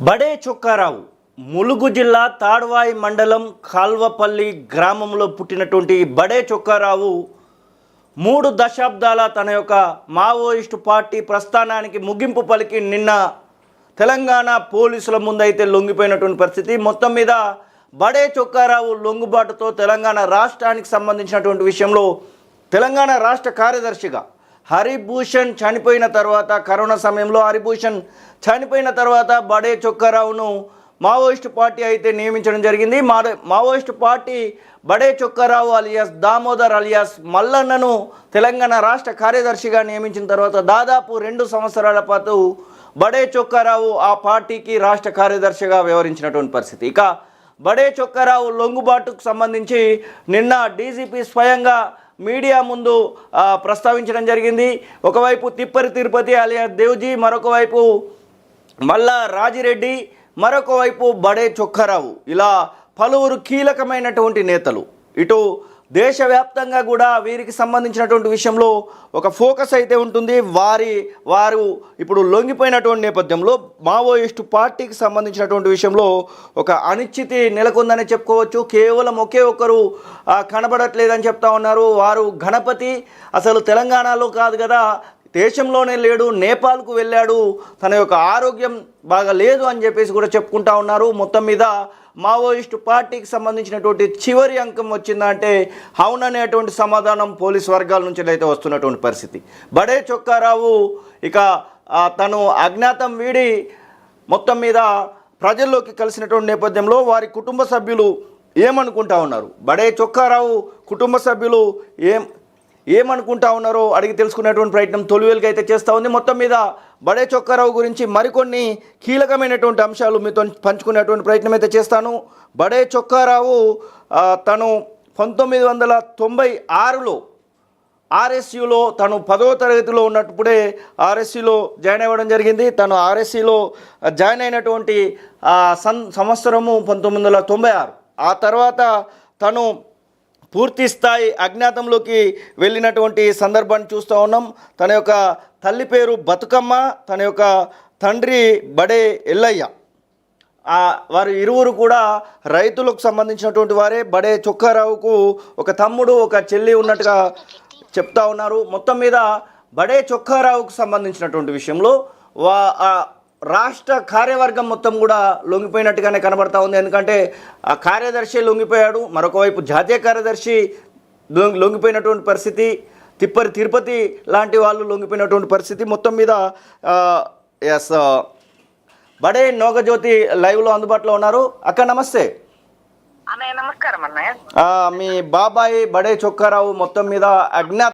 బడే చొక్కారావు ములుగు జిల్లా తాడ్వాయి మండలం కాల్వపల్లి గ్రామంలో పుట్టినటువంటి బడే చొక్కారావు 3 దశాబ్దాల తన యొక్క మావోయిస్టు పార్టీ ప్రస్థానానికి ముగింపు పలికి నిన్న తెలంగాణ పోలీసుల ముందైతే లొంగిపోయినటువంటి పరిస్థితి. మొత్తం మీద బడే చొక్కారావు లొంగుబాటుతో తెలంగాణ రాష్ట్రానికి సంబంధించినటువంటి విషయంలో తెలంగాణ రాష్ట్ర కార్యదర్శిగా హరిభూషణ్ చనిపోయిన తర్వాత, కరోనా సమయంలో హరిభూషణ్ చనిపోయిన తర్వాత బడే చొక్కారావును మావోయిస్టు పార్టీ అయితే నియమించడం జరిగింది. మావోయిస్టు పార్టీ బడే చొక్కారావు అలియాస్ దామోదర్ అలియాస్ మల్లన్నను తెలంగాణ రాష్ట్ర కార్యదర్శిగా నియమించిన తర్వాత దాదాపు 2 సంవత్సరాల పాటు బడే చొక్కారావు ఆ పార్టీకి రాష్ట్ర కార్యదర్శిగా వ్యవహరించినటువంటి పరిస్థితి. ఇక బడే చొక్కారావు లొంగుబాటుకు సంబంధించి నిన్న డీజీపీ స్వయంగా మీడియా ముందు ప్రస్తావించడం జరిగింది. ఒకవైపు తిప్పరి తిరుపతి అలియాస్ దేవ్జీ, మరొక వైపు మల్లా రాజిరెడ్డి, మరొక వైపు బడే చొక్కారావు, ఇలా పలువురు కీలకమైనటువంటి నేతలు ఇటు దేశవ్యాప్తంగా కూడా వీరికి సంబంధించినటువంటి విషయంలో ఒక ఫోకస్ అయితే ఉంటుంది. వారు ఇప్పుడు లొంగిపోయినటువంటి నేపథ్యంలో మావోయిస్టు పార్టీకి సంబంధించినటువంటి విషయంలో ఒక అనిశ్చితి నెలకొందని చెప్పుకోవచ్చు. కేవలం ఒకే ఒక్కరు కనబడట్లేదని చెప్తా ఉన్నారు. వారు గణపతి అసలు తెలంగాణలో కాదు కదా, దేశంలోనే లేడు, నేపాల్కు వెళ్ళాడు, తన యొక్క ఆరోగ్యం బాగా లేదు అని చెప్పేసి కూడా చెప్పుకుంటా ఉన్నారు. మొత్తం మీద మావోయిస్టు పార్టీకి సంబంధించినటువంటి చివరి అంకం వచ్చిందంటే అవుననేటువంటి సమాధానం పోలీస్ వర్గాల నుంచి అయితే వస్తున్నటువంటి పరిస్థితి. బడే చొక్కారావు ఇక తను అజ్ఞాతం వీడి మొత్తం మీద ప్రజల్లోకి కలిసినటువంటి నేపథ్యంలో వారి కుటుంబ సభ్యులు ఏమనుకుంటా ఉన్నారు, బడే చొక్కారావు కుటుంబ సభ్యులు ఏమనుకుంటా ఉన్నారో అడిగి తెలుసుకునేటువంటి ప్రయత్నం తొలివేలుగా అయితే చేస్తూ ఉంది. మొత్తం మీద బడే చొక్కారావు గురించి మరికొన్ని కీలకమైనటువంటి అంశాలు మీతో పంచుకునేటువంటి ప్రయత్నం అయితే చేస్తాను. బడే చొక్కారావు తను 1996లో ఆర్ఎస్యులో తను 10వ తరగతిలో ఉన్నప్పుడే ఆర్ఎస్యులో జాయిన్ అవ్వడం జరిగింది. తను ఆర్ఎస్యులో జాయిన్ అయినటువంటి సంవత్సరము 1996. ఆ తర్వాత తను పూర్తి స్థాయి అజ్ఞాతంలోకి వెళ్ళినటువంటి సందర్భాన్ని చూస్తూ ఉన్నాం. తన యొక్క తల్లి పేరు బతుకమ్మ, తన యొక్క తండ్రి బడే ఎల్లయ్య. వారు ఇరువురు కూడా రైతులకు సంబంధించినటువంటి వారే. బడే చొక్కారావుకు ఒక తమ్ముడు, ఒక చెల్లి ఉన్నట్టుగా చెప్తా ఉన్నారు. మొత్తం మీద బడే చొక్కారావుకు సంబంధించినటువంటి విషయంలో రాష్ట్ర కార్యవర్గం మొత్తం కూడా లొంగిపోయినట్టుగానే కనబడతా ఉంది. ఎందుకంటే ఆ కార్యదర్శి లొంగిపోయాడు, మరొక వైపు జాతీయ కార్యదర్శి లొంగిపోయినటువంటి పరిస్థితి, తిప్పరి తిరుపతి లాంటి వాళ్ళు లొంగిపోయినటువంటి పరిస్థితి. మొత్తం మీద బడే నోగజ్యోతి లైవ్లో అందుబాటులో ఉన్నారు. అక్క నమస్తే. నమస్కారం అన్నయ్య. మీ బాబాయ్ బడే చొక్కారావు మొత్తం మీద